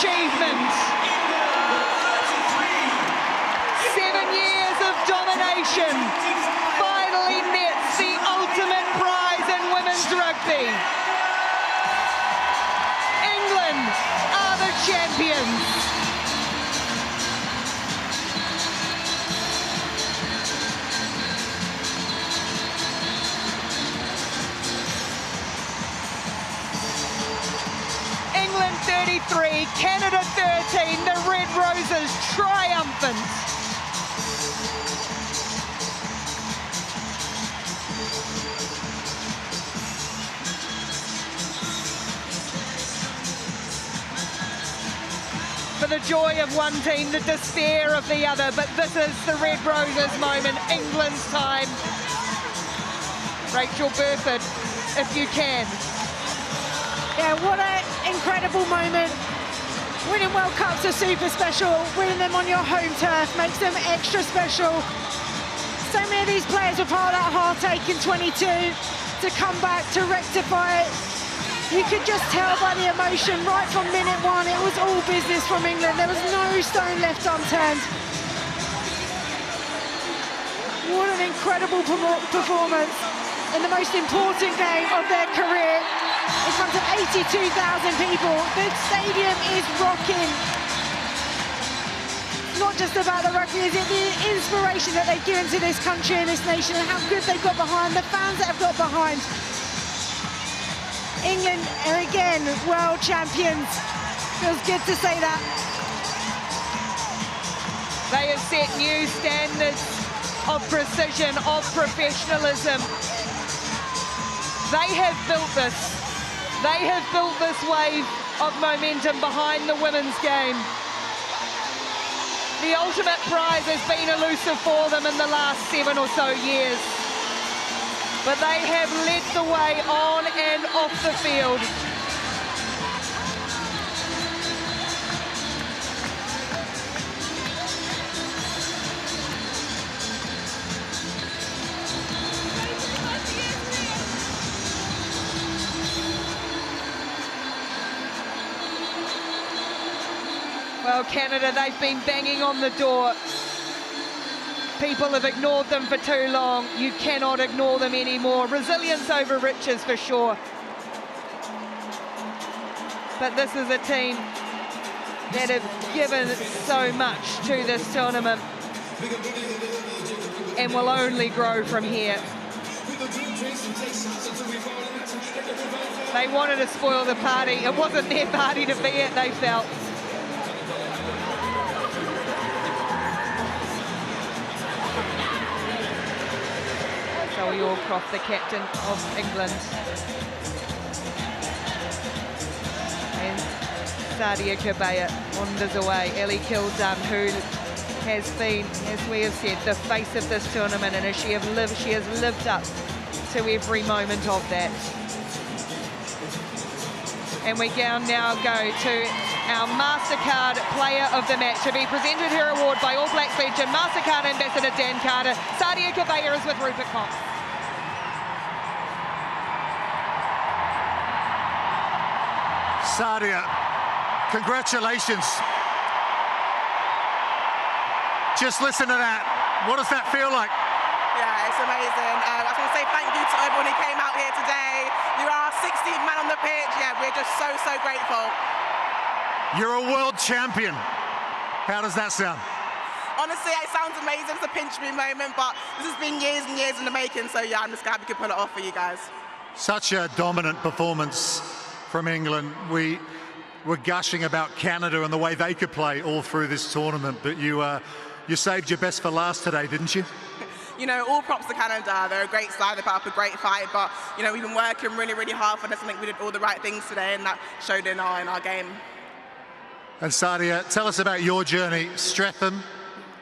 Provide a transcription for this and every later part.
achievement. 7 years of domination finally nets the ultimate prize in women's rugby. England are the champions. England 33, Canada 13, the Red Roses triumphant. For the joy of one team, the despair of the other, but this is the Red Roses moment, England's time. Rachel Burford, if you can. Yeah, what an incredible moment. Winning World Cups are super special. Winning them on your home turf makes them extra special. So many of these players were part of that heartache in 22. To come back, to rectify it. You could just tell by the emotion right from minute one, it was all business from England. There was no stone left unturned. What an incredible performance in the most important game of their career. In front of 82,000 people, the stadium is rocking. It's not just about the rugby, is it the inspiration that they've given to this country and this nation and how good they've got behind, the fans that have got behind. England are again world champions. Feels good to say that. They have set new standards of precision, of professionalism. They have built this. They have built this wave of momentum behind the women's game. The ultimate prize has been elusive for them in the last 7 or so years. But they have led the way on and off the field. Well, Canada, they've been banging on the door. People have ignored them for too long. You cannot ignore them anymore. Resilience over riches for sure. But this is a team that have given so much to this tournament and will only grow from here. They wanted to spoil the party. It wasn't their party to be at, they felt. Zoe Allcroft, the captain of England. And Sadia Kabaya wanders away. Ellie Kildun, who has been, as we have said, the face of this tournament, and she has lived up to every moment of that. And we can now go to our MasterCard Player of the Match, to be presented her award by All Blacks legend, MasterCard Ambassador Dan Carter. Sadia Kabaya is with Rupert Cox. Sadia, congratulations. Just listen to that. What does that feel like? Yeah, it's amazing. I just want to say thank you to everyone who came out here today. You are our 16th man on the pitch. Yeah, we're just so, so grateful. You're a world champion. How does that sound? Honestly, it sounds amazing. It's a pinch me moment, but this has been years and years in the making. So yeah, I'm just glad we could pull it off for you guys. Such a dominant performance from England. We were gushing about Canada and the way they could play all through this tournament, but you saved your best for last today, didn't you? You know, all props to Canada. They're a great side, they put up a great fight, but you know, we've been working really, really hard for this. I think we did all the right things today, and that showed in our game. And Sadia, tell us about your journey, Streatham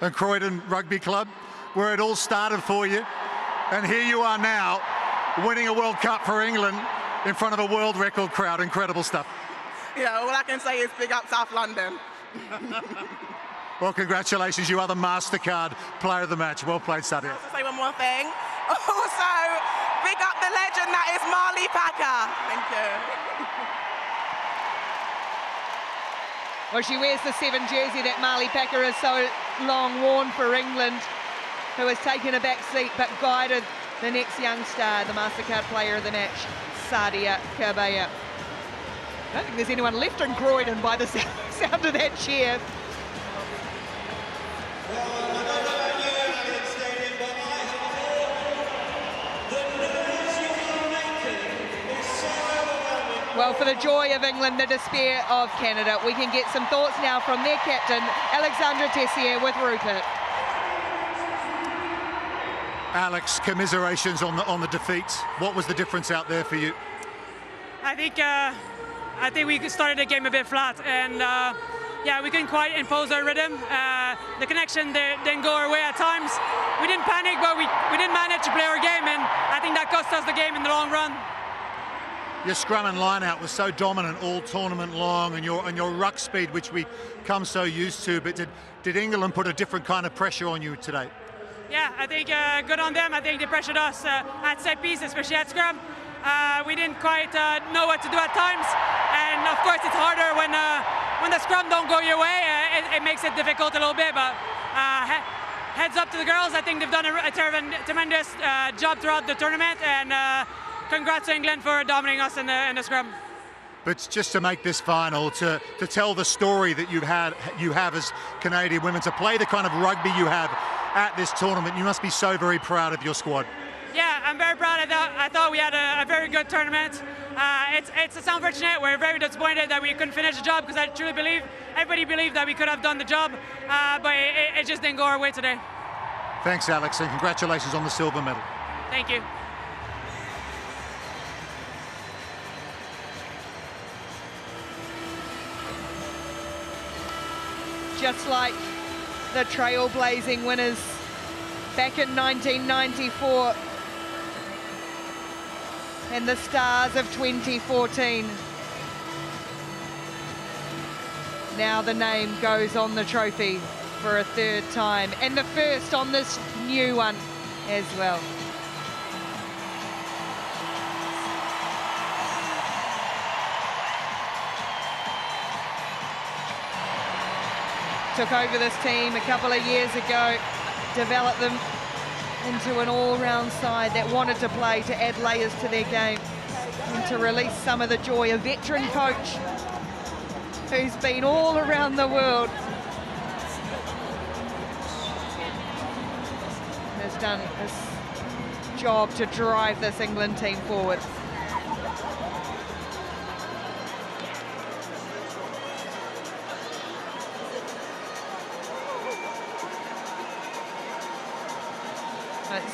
and Croydon Rugby Club, where it all started for you, and here you are now, winning a World Cup for England in front of a world record crowd. Incredible stuff. Yeah, all I can say is big up South London. Well, congratulations. You are the MasterCard Player of the Match. Well played, Sadia. I'll say one more thing. Also, big up the legend that is Marley Packer. Thank you. Well, she wears the 7 jersey that Marley Packer has so long worn for England, who has taken a back seat but guided the next young star, the MasterCard player of the match, Sadia Kerbaya. I don't think there's anyone left in Croydon by the sound of that cheer. Well, for the joy of England, the despair of Canada, we can get some thoughts now from their captain, Alexandra Tessier, with Rupert. Alex, commiserations on the defeat. What was the difference out there for you? I think we started the game a bit flat, and yeah, we couldn't quite impose our rhythm. The connection didn't go our way at times. We didn't panic, but we didn't manage to play our game, and I think that cost us the game in the long run. Your scrum and line-out was so dominant all tournament long, and your ruck speed, which we come so used to. But did England put a different kind of pressure on you today? Yeah, I think good on them. I think they pressured us at set piece, especially at scrum. We didn't quite know what to do at times, and of course it's harder when the scrum don't go your way. It makes it difficult a little bit, but heads up to the girls. I think they've done a tremendous job throughout the tournament, and congrats to England for dominating us in the scrum. But just to make this final, to tell the story that you have as Canadian women, to play the kind of rugby you have at this tournament, you must be so very proud of your squad. Yeah, I'm very proud. I thought we had a very good tournament. It's unfortunate. We're very disappointed that we couldn't finish the job, because I truly believe, everybody believed that we could have done the job, but it just didn't go our way today. Thanks, Alex, and congratulations on the silver medal. Thank you. Just like the trailblazing winners back in 1994 and the stars of 2014. Now the name goes on the trophy for a 3rd time, and the first on this new one as well. Took over this team a couple of years ago, developed them into an all-round side that wanted to play, to add layers to their game, and to release some of the joy. A veteran coach who's been all around the world has done his job to drive this England team forward.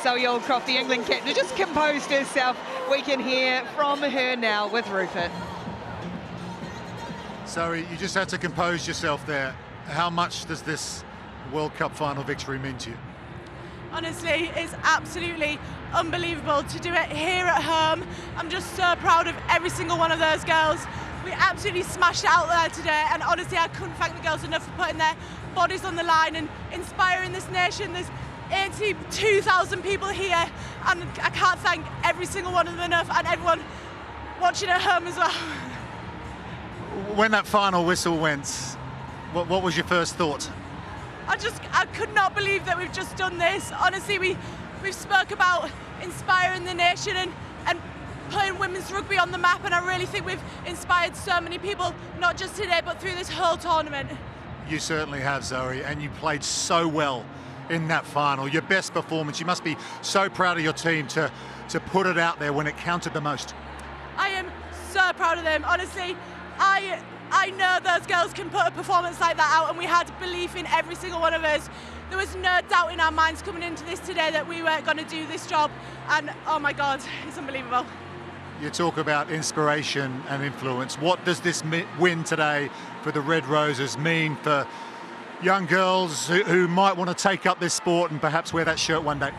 Zoe Aldcroft, the England captain, just composed herself. We can hear from her now with Rupert. Zoe, you just had to compose yourself there. How much does this World Cup final victory mean to you? Honestly, it's absolutely unbelievable to do it here at home. I'm just so proud of every single one of those girls. We absolutely smashed it out there today, and honestly, I couldn't thank the girls enough for putting their bodies on the line and inspiring this nation. There's 82,000 people here, and I can't thank every single one of them enough, and everyone watching at home as well. When that final whistle went, what was your first thought? I could not believe that we've just done this. Honestly, we've spoke about inspiring the nation and putting women's rugby on the map, and I really think we've inspired so many people, not just today, but through this whole tournament. You certainly have, Zoe, and you played so well in that final. Your best performance. You must be so proud of your team to put it out there when it counted the most. I am so proud of them. Honestly, I know those girls can put a performance like that out, and we had belief in every single one of us. There was no doubt in our minds coming into this today that we were going to do this job, and oh my God, it's unbelievable. You talk about inspiration and influence. What does this win today for the Red Roses mean for young girls who might want to take up this sport and perhaps wear that shirt one day?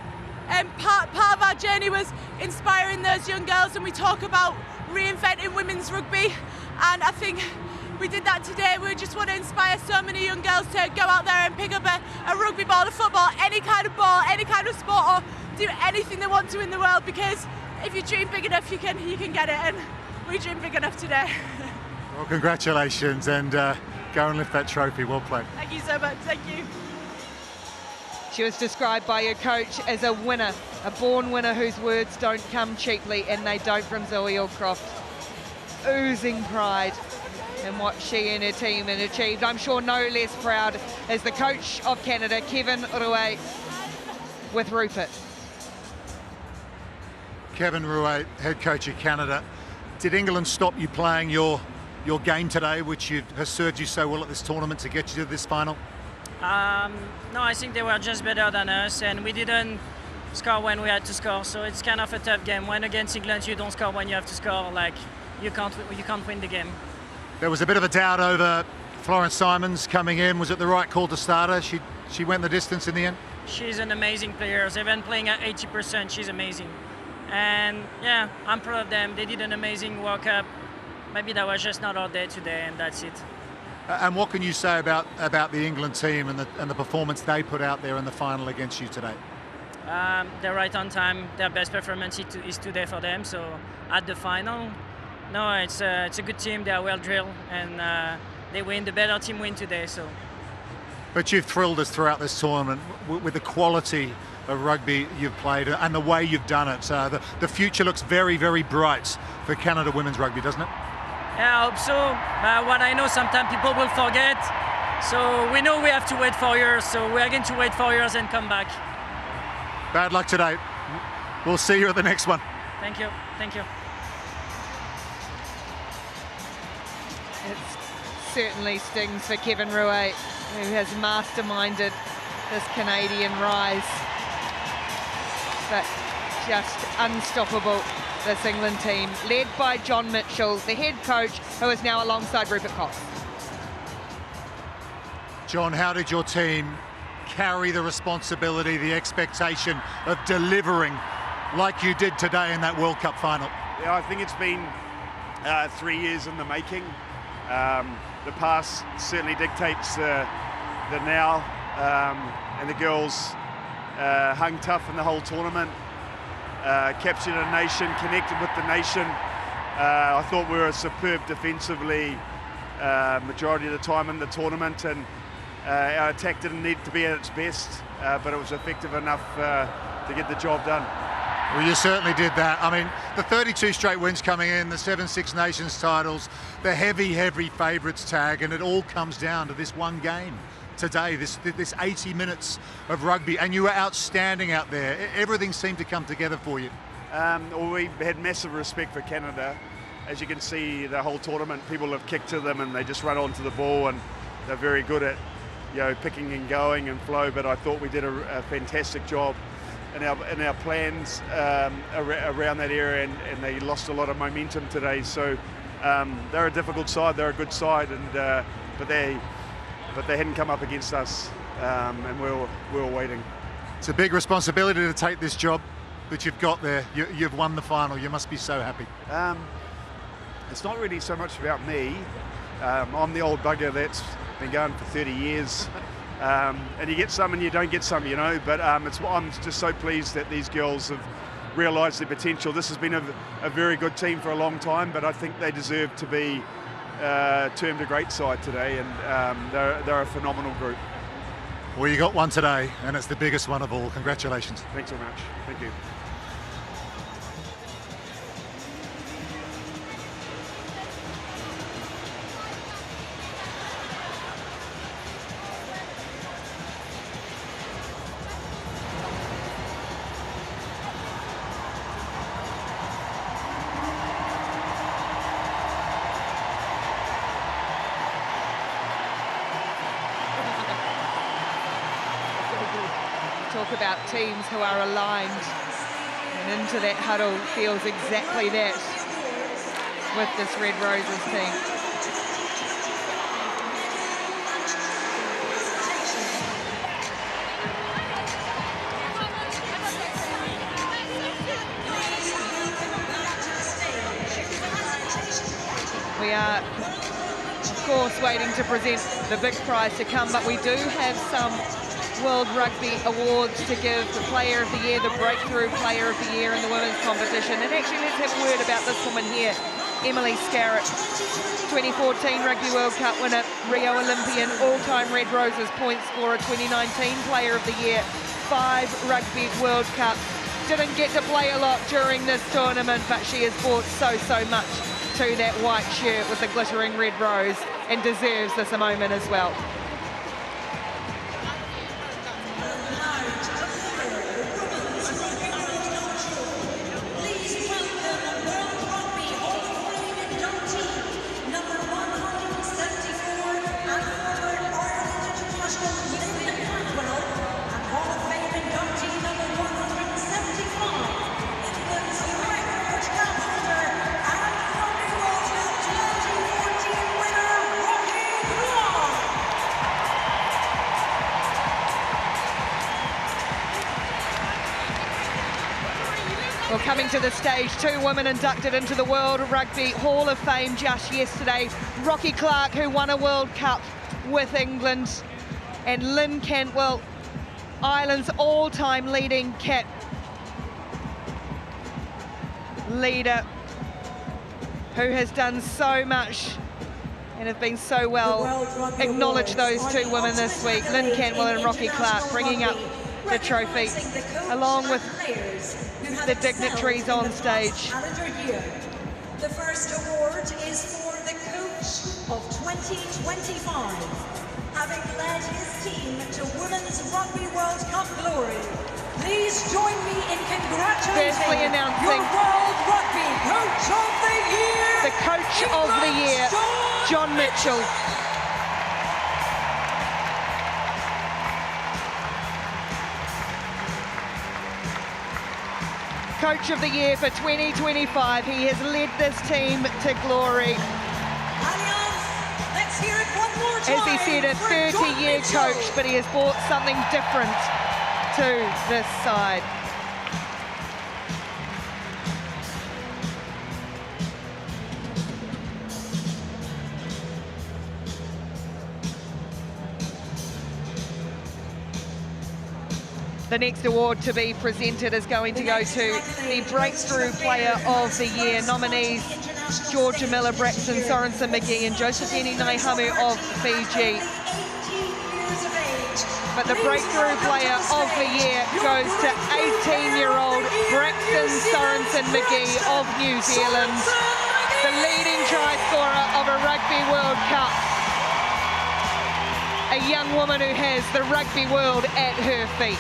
Part of our journey was inspiring those young girls, and we talk about reinventing women's rugby, and I think we did that today. We just want to inspire so many young girls to go out there and pick up a rugby ball, a football, any kind of ball, any kind of sport, or do anything they want to in the world, because if you dream big enough, you can get it, and we dream big enough today. Well, congratulations, and Go and lift that trophy. Well played. Thank you so much. Thank you. She was described by her coach as a winner, a born winner whose words don't come cheaply, and they don't from Zoe Allcroft. Oozing pride in what she and her team had achieved. I'm sure no less proud as the coach of Canada, Kevin Rouet, with Rupert. Kevin Rouet, head coach of Canada. Did England stop you playing your game today, which has served you so well at this tournament to get you to this final? No, I think they were just better than us, and we didn't score when we had to score. So it's kind of a tough game. When against England, you don't score when you have to score. Like you can't win the game. There was a bit of a doubt over Florence Simons coming in. Was it the right call to start her? She went the distance in the end. She's an amazing player. They've been playing at 80%. She's amazing, and yeah, I'm proud of them. They did an amazing World Cup. Maybe that was just not our day today, and that's it. And what can you say about the England team and the performance they put out there in the final against you today? They're right on time. Their best performance is today for them. So at the final, no, it's a good team. They are well drilled, and they win. The better team win today. So. But you've thrilled us throughout this tournament with the quality of rugby you've played and the way you've done it. So the future looks very, very bright for Canada women's rugby, doesn't it? Yeah, I hope so. What I know, sometimes people will forget. So we know we have to wait 4 years. So we are going to wait 4 years and come back. Bad luck today. We'll see you at the next one. Thank you. Thank you. It certainly stings for Kevin Rouet, who has masterminded this Canadian rise. But just unstoppable, this England team, led by John Mitchell, the head coach, who is now alongside Rupert Cox. John, how did your team carry the responsibility, the expectation of delivering like you did today in that World Cup final? Yeah, I think it's been 3 years in the making. The past certainly dictates the now, and the girls hung tough in the whole tournament, captured a nation, connected with the nation. I thought we were superb defensively majority of the time in the tournament, and our attack didn't need to be at its best, but it was effective enough to get the job done. Well, you certainly did that. I mean, the 32 straight wins coming in, the 7 Six Nations titles, the heavy favourites tag, and it all comes down to this one game today, this 80 minutes of rugby, and you were outstanding out there. Everything seemed to come together for you. Well, we had massive respect for Canada. As you can see, the whole tournament, people have kicked to them and they just run onto the ball, and they're very good at, picking and going and flow, but I thought we did a fantastic job in our plans around that area, and they lost a lot of momentum today. So they're a difficult side, they're a good side, and but they hadn't come up against us, and we were waiting. It's a big responsibility to take this job, but you've got there. You've won the final. You must be so happy. It's not really so much about me. I'm the old bugger that's been going for 30 years. And you get some and you don't get some, but I'm just so pleased that these girls have realised their potential. This has been a very good team for a long time, but I think they deserve to be termed a great side today, and they're a phenomenal group. Well, you got one today, and it's the biggest one of all. Congratulations. Thanks so much. Thank you. Talk about teams who are aligned, and into that huddle feels exactly that with this Red Roses team. We are, of course, waiting to present the big prize to come, but we do have some World Rugby Awards to give: the Player of the Year, the Breakthrough Player of the Year in the women's competition. And actually, let's have a word about this woman here, Emily Scarrett, 2014 Rugby World Cup winner, Rio Olympian, all-time Red Roses point scorer, 2019 Player of the Year, 5 Rugby World Cups. Didn't get to play a lot during this tournament, but she has brought so much to that white shirt with the glittering red rose and deserves this moment as well. Well, coming to the stage, 2 women inducted into the World Rugby Hall of Fame just yesterday. Rocky Clark, who won a World Cup with England, and Lynn Cantwell, Ireland's all-time leading cap leader, who has done so much and have been so well. Acknowledge those 2 women this week, Lynn Cantwell and Rocky Clark, bringing up the trophy along with the dignitaries on stage. The first award is for the coach of 2025, having led his team to Women's Rugby World Cup glory. Please join me in congratulating Firstly announcing your World Rugby Coach of the Year, the Coach of the Year, John Mitchell. Coach of the Year for 2025. He has led this team to glory. Let's hear it one more time. As he said, a 30-year coach, but he has brought something different to this side. The next award to be presented is going to go to the Breakthrough Player of the Year. Nominees Georgia Miller, Braxton Sorensen McGee and Josephine Naihamu of Fiji. But the Breakthrough Player of the Year goes to 18-year-old Braxton Sorensen McGee of New Zealand, the leading try scorer of a Rugby World Cup. A young woman who has the rugby world at her feet.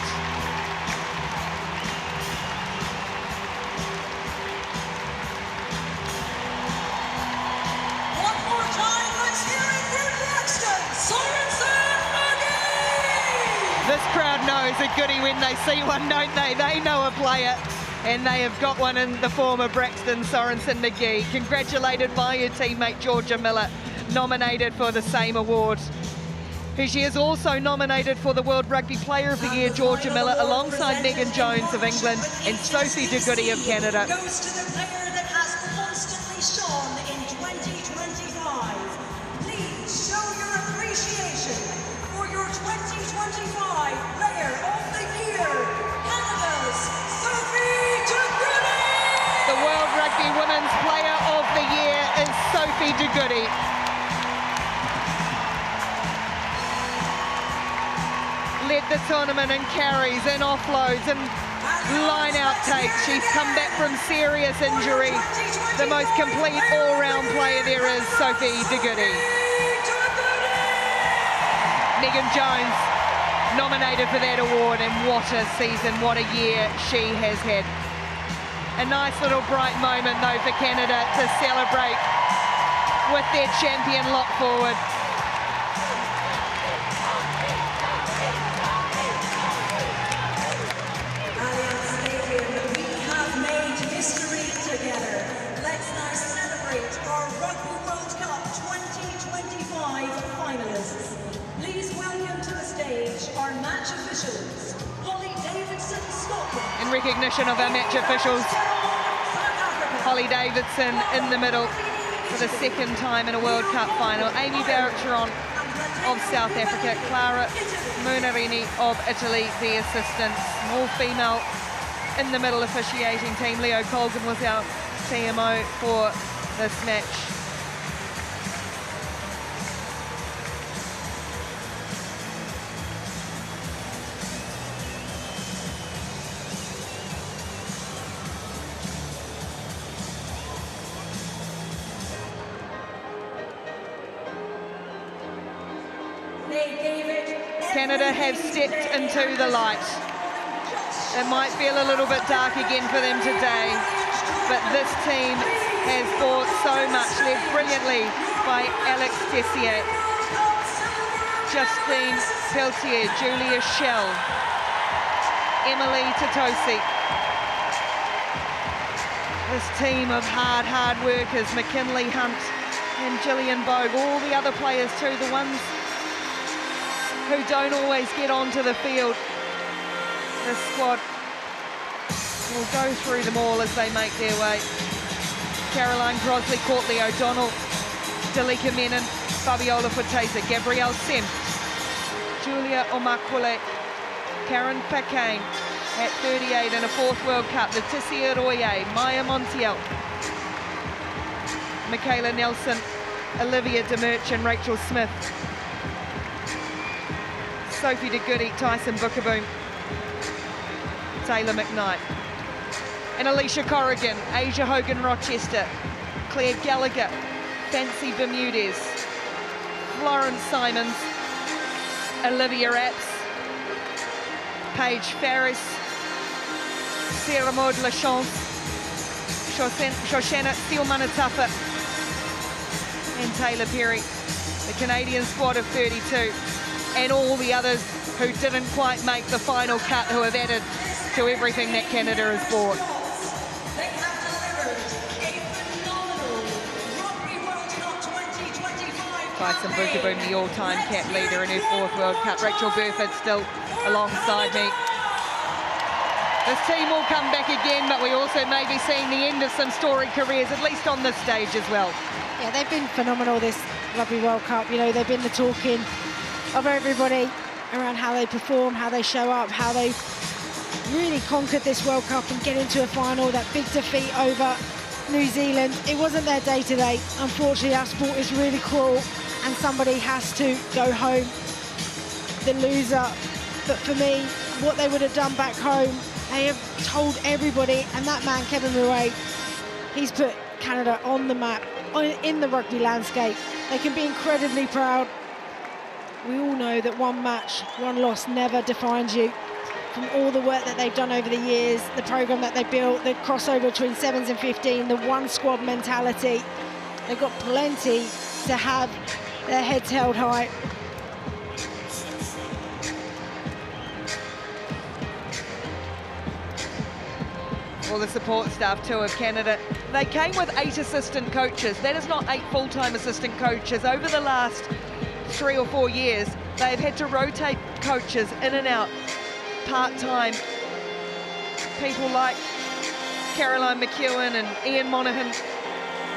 This crowd knows a goodie when they see one, don't they? They know a player, and they have got one in the form of Braxton Sorensen McGee. Congratulated by her teammate Georgia Miller, nominated for the same award. Who she is also nominated for the World Rugby Player of the Year, Georgia Miller, alongside Megan Jones of England and Sophie de Goody of Canada. Goes to the player that has constantly shone in 2025. Please show your appreciation for your 2025 Player of the Year, Canada's Sophie de Goody. The World Rugby Women's Player of the Year is Sophie de Goody. Led the tournament in carries and offloads and line out takes. She's come back from serious injury. The most complete all-round player there is, Sophie de Goody. Megan Jones nominated for that award, and what a season, what a year she has had. A nice little bright moment though for Canada to celebrate with their champion lock forward. In recognition of our match officials, Holly Davidson in the middle for the second time in a World Cup final, Amy Barrett-Charon of South Africa, Clara Munarini of Italy, the assistants. All female in the middle officiating team. Leo Colgan was our CMO for this match. Canada have stepped into the light. It might feel a little bit dark again for them today, but this team has fought so much, led brilliantly by Alex Tessier, Justine Peltier, Julia Schell, Emily Tatosi. This team of hard workers, McKinley Hunt and Gillian Bogue, all the other players too, the ones who don't always get onto the field. This squad will go through them all as they make their way. Caroline Crosley, Courtney O'Donnell, Dalika Menon, Fabiola Forteza, Gabrielle Sem, Julia Omakule, Karen Paquin at 38 in a 4th World Cup, Leticia Royer, Maya Montiel, Michaela Nelson, Olivia DeMerch and Rachel Smith, Sophie de Goody, Tyson Bookaboom, Taylor McKnight, and Alicia Corrigan, Asia Hogan-Rochester, Claire Gallagher, Fancy Bermudez, Florence Simons, Olivia Apps, Paige Farris, Sarah Maud Lachance, Shoshana Steele-Manatafa, and Taylor Perry, the Canadian squad of 32, and all the others who didn't quite make the final cut, who have added to everything that Canada has brought. They have delivered a phenomenal Rugby World Cup 2025. Tyson Bookaboom, the all-time cap leader in her 4th World Cup. Rachel Burford still alongside me. This team will come back again, but we also may be seeing the end of some storied careers, at least on this stage as well. Yeah, they've been phenomenal this Rugby World Cup. You know, they've been the talking of everybody around how they perform, how they show up, how they really conquered this World Cup and get into a final. That big defeat over New Zealand, it wasn't their day today. Unfortunately, our sport is really cruel and somebody has to go home the loser. But for me, what they would have done back home, they have told everybody, and that man, Kevin Murray, he's put Canada on the map, in the rugby landscape. They can be incredibly proud. We all know that one match, one loss never defines you. From all the work that they've done over the years, the program that they built, the crossover between 7s and 15, the one squad mentality, they've got plenty to have their heads held high. All the support staff too of Canada. They came with 8 assistant coaches. That is not 8 full-time assistant coaches. Over the last 3 or 4 years, they've had to rotate coaches in and out part-time. People like Caroline McEwen and Ian Monaghan,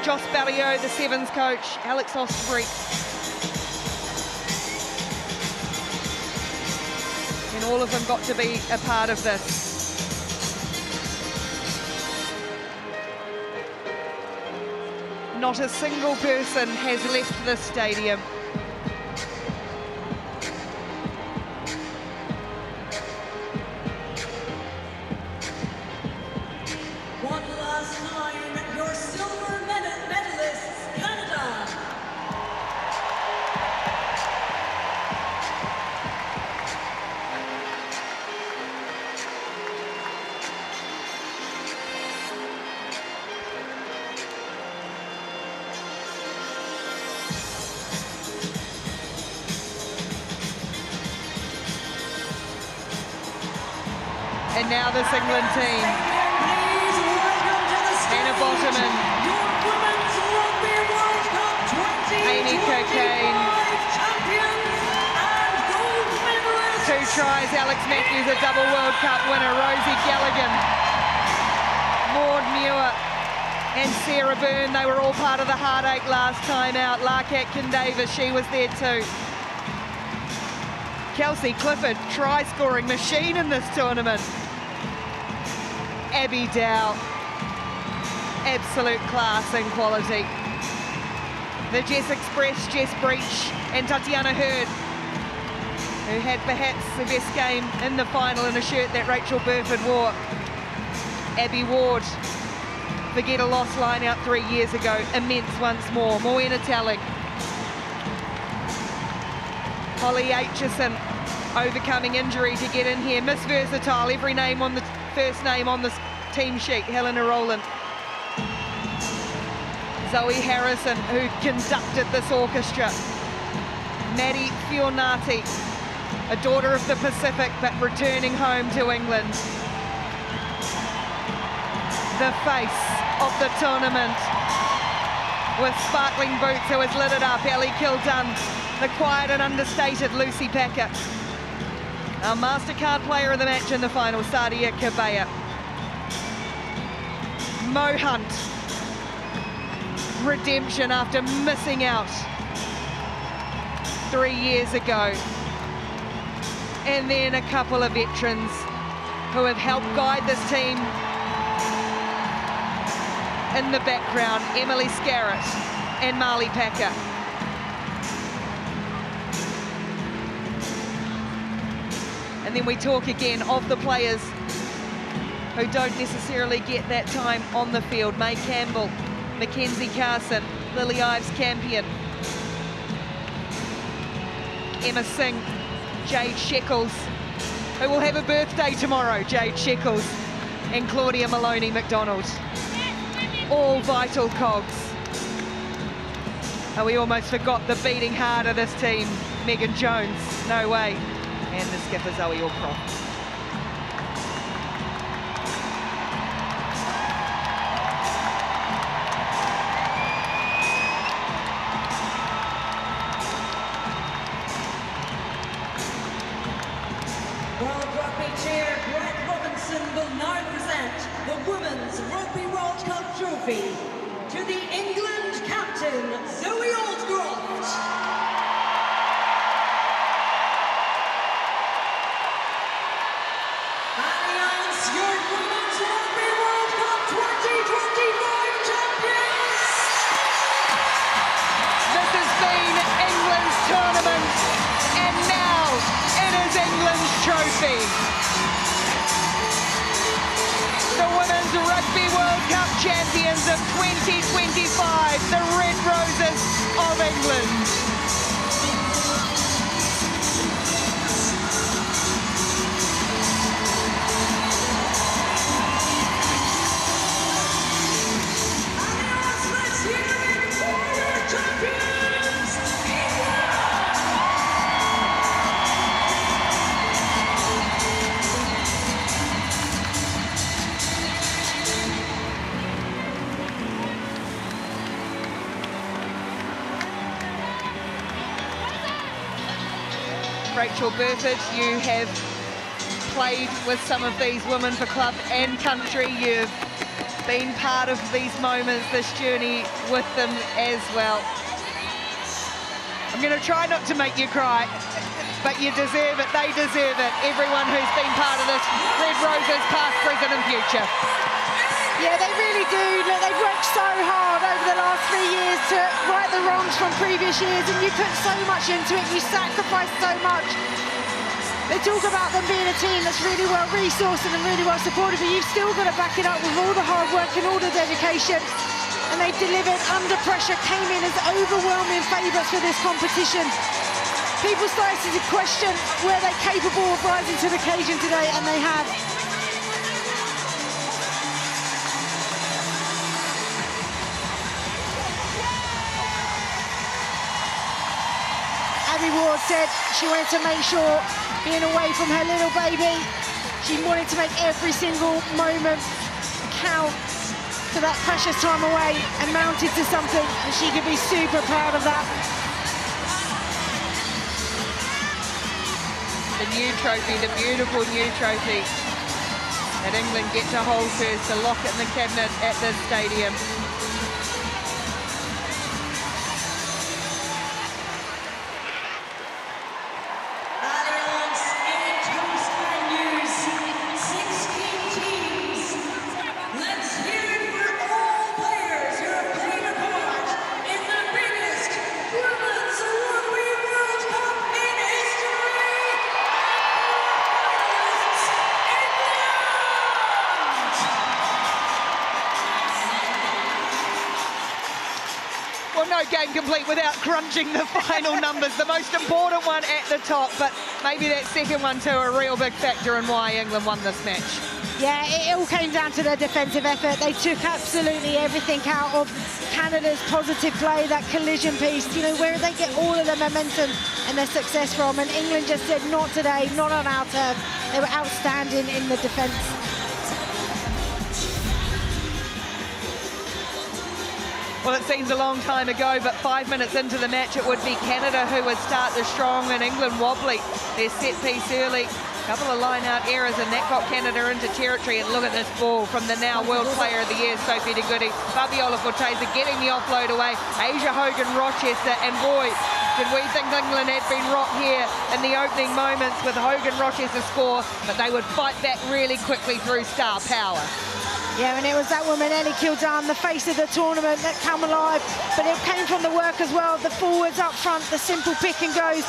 Joss Barrio, the 7s coach, Alex Ostbury. And all of them got to be a part of this. Not a single person has left this stadium. One last time, your silver medalists, Canada. And now this England team. Hannah Bottoman, Amy Cocaine, 2 tries, Alex Matthews, a double World Cup winner, Rosie Galligan, Maud Muir and Sarah Byrne, they were all part of the heartache last time out. Lark Atkin-Davis, she was there too. Kelsey Clifford, try-scoring machine in this tournament. Abby Dow, absolute class and quality. The Jess Express, Jess Breach and Tatiana Hurd, who had perhaps the best game in the final in a shirt that Rachel Burford wore. Abby Ward, forget a lost line out 3 years ago, immense once more. Moena Telling. Holly Aitchison overcoming injury to get in here. Miss Versatile, every name on the first name on this team sheet. Helena Rowland. Zoe Harrison, who conducted this orchestra. Maddie Fionati, a daughter of the Pacific, but returning home to England. The face of the tournament, with sparkling boots, who has lit it up. Ellie Kildunn, the quiet and understated Lucy Packer. Our MasterCard player of the match in the final, Sadia Kabaya. Mo Hunt, redemption after missing out 3 years ago. And then a couple of veterans who have helped guide this team in the background, Emily Scarrett and Marley Packer. And then we talk again of the players who don't necessarily get that time on the field. May Campbell, Mackenzie Carson, Lily Ives-Campion, Emma Singh, Jade Sheckles, who will have a birthday tomorrow, Jade Sheckles, and Claudia Maloney-McDonald. All vital cogs. Oh, we almost forgot the beating heart of this team, Megan Jones, no way. And the skipper, Zoe Allcroft. World Rugby Chair Greg Robinson will now present the Women's Rugby World Cup trophy to the England captain, Zoe Aldcroft. Alliance, your Women's Rugby World Cup 2025 champions! This has been England's tournament, and now it is England's trophy. The Women's Rugby World Cup champions of 2025, the Red Roses of England. Alliance, let's hear it for your champions, England! Rachel Burford, you have played with some of these women for club and country. You've been part of these moments, this journey with them as well. I'm going to try not to make you cry, but you deserve it. They deserve it. Everyone who's been part of this Red Roses, past, present and future. Yeah, they really do. Look, they've worked so hard over the last 3 years to right the wrongs from previous years, and you put so much into it, you sacrifice so much. They talk about them being a team that's really well resourced and really well supported, but you've still got to back it up with all the hard work and all the dedication. And they delivered under pressure, came in as overwhelming favourites for this competition. People started to question, were they capable of rising to the occasion today, and they have. Abby Ward said she wanted to make sure, being away from her little baby, she wanted to make every single moment count for that precious time away, and mounted to something, and she could be super proud of that. The new trophy, the beautiful new trophy that England get to hold first, to lock it in the cabinet at this stadium. Alliance, 8 host venues, 16 teams. Let's hear it for all Well, no game complete without crunching the final numbers. The most important one at the top, but maybe that second one too, a real big factor in why England won this match. Yeah, it all came down to their defensive effort. They took absolutely everything out of Canada's positive play, that collision piece, you know, where they get all of the momentum and their success from. And England just said, not today, not on our turf. They were outstanding in the defence. Well, it seems a long time ago, but 5 minutes into the match, it would be Canada who would start the strong and England wobbly. Their set piece early, a couple of line-out errors, and that got Canada into territory. And look at this ball from the now World Player of the Year, Sophie de Goede. Fabiola Forteza getting the offload away. Asia Hogan-Rochester, and boy, did we think England had been rocked here in the opening moments with Hogan-Rochester score, but they would fight back really quickly through star power. Yeah, and it was that woman, Ellie Kildan, the face of the tournament, that come alive. But it came from the work as well, the forwards up front, the simple pick and goes.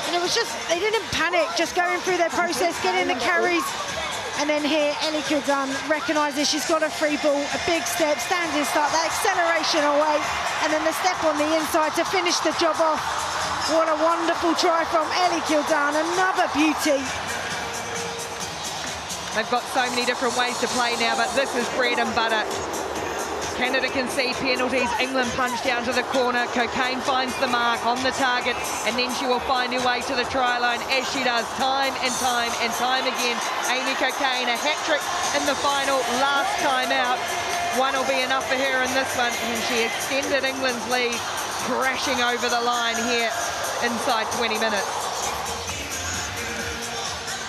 And it was just, they didn't panic, just going through their process, getting the carries. And then here, Ellie Kildan recognises she's got a free ball, a big step, standing start, that acceleration away. And then the step on the inside to finish the job off. What a wonderful try from Ellie Kildan, another beauty. They've got so many different ways to play now, but this is bread and butter. Canada concede penalties, England punch down to the corner, Cocaine finds the mark on the target, and then she will find her way to the try line, as she does time and time and time again. Amy Cocaine, a hat-trick in the final, last time out. One will be enough for her in this one, and she extended England's lead, crashing over the line here inside 20 minutes.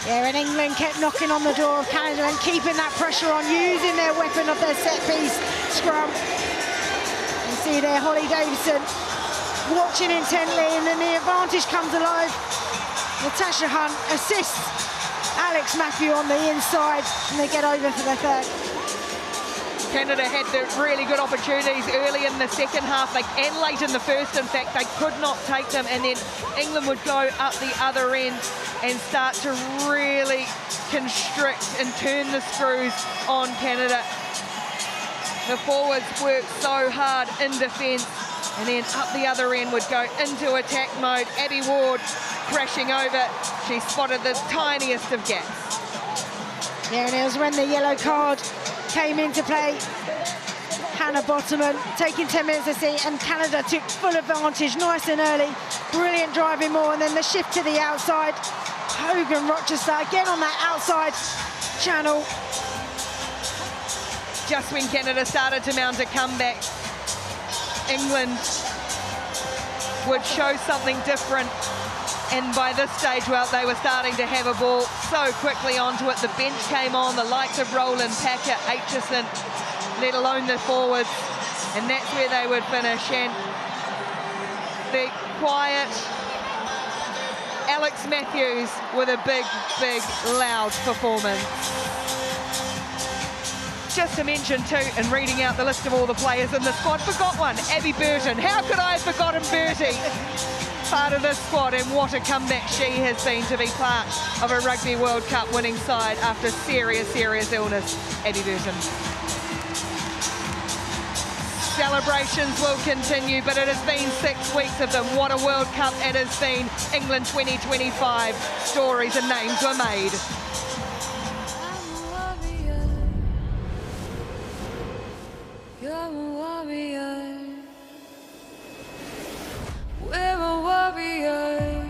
Yeah, and England kept knocking on the door of Canada and keeping that pressure on, using their weapon of their set-piece scrum. You see there Holly Davison watching intently, and then the advantage comes alive. Natasha Hunt assists Alex Matthew on the inside, and they get over for their third. Canada had the really good opportunities early in the second half, and late in the first, in fact. They could not take them, and then England would go up the other end and start to really constrict and turn the screws on Canada. The forwards worked so hard in defence, and then up the other end would go into attack mode. Abby Ward crashing over. She spotted the tiniest of gaps. Yeah, and it was when the yellow card came into play. Hannah Bottoman taking 10 minutes to see, and Canada took full advantage nice and early. Brilliant driving more, and then the shift to the outside. Hogan-Rochester again on that outside channel. Just when Canada started to mount a comeback, England would show something different. And by this stage, well, they were starting to have a ball so quickly onto it. The bench came on, the likes of Roland, Packer, Aitchison, let alone the forwards. And that's where they would finish. And the quiet Alex Matthews with a big, big, loud performance. Just to mention too, and reading out the list of all the players in the squad, forgot one, Abby Burton. How could I have forgotten Bertie? Part of this squad, and what a comeback she has been to be part of a Rugby World Cup winning side after serious illness. Abby Burton. Celebrations will continue, but it has been 6 weeks of them. What a World Cup it has been. England 2025. Stories and names were made. You're a warrior. We're a warrior.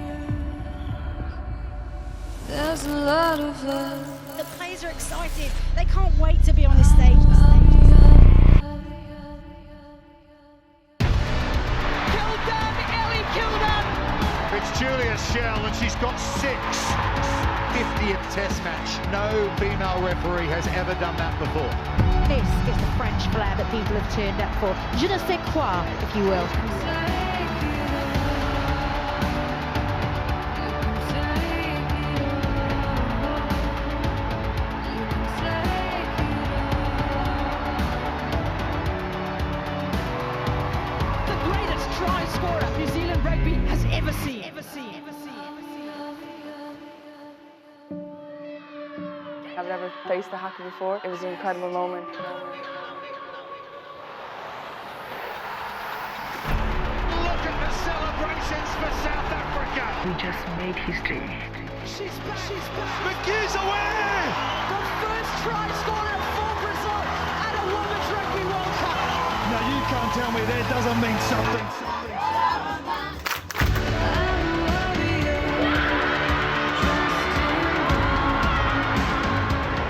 There's a lot of love. The players are excited. They can't wait to be on this stage. It's Julia Schell, and she's got 6. 50th Test match. No female referee has ever done that before. This is the French flag that people have turned up for. Je ne sais quoi, if you will. The greatest try scorer New Zealand rugby has ever seen. I've never faced a hockey before. It was an incredible moment. celebrations for South Africa. We just made history. She's back. McGee's away! The first try scorer for Brazil at a Women's Rugby World Cup. Now you can't tell me that doesn't mean something.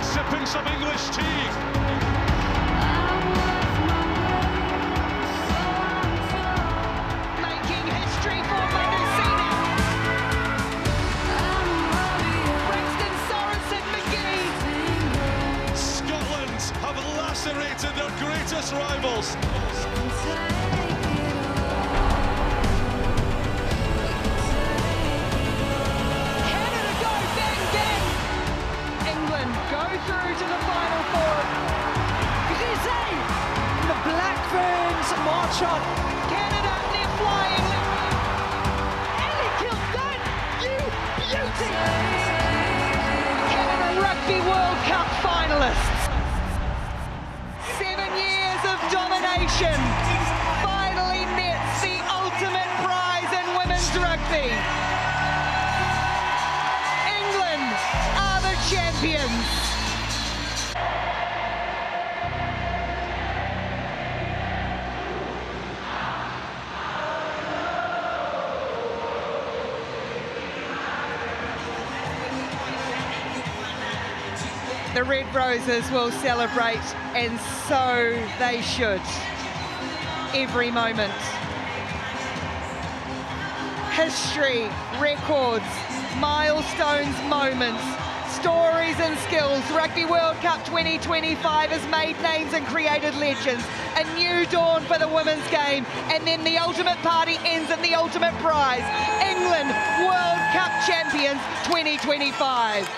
Sipping some English tea. Making history for Mendocino. Braxton Sorensen McGee. Scotland have lacerated their greatest rivals. Canada go bang bang. England go through to the final four. Grisey, the Black Ferns march on. Canada, they're flying. Ellie killed that. You beauty. Canada Rugby World Cup finalists. 7 years of domination finally nets the ultimate prize in women's rugby. England are the champions. The Red Roses will celebrate, and so they should. Every moment. History, records, milestones, moments, stories and skills. Rugby World Cup 2025 has made names and created legends. A new dawn for the women's game, and then the ultimate party ends in the ultimate prize. England World Cup champions 2025.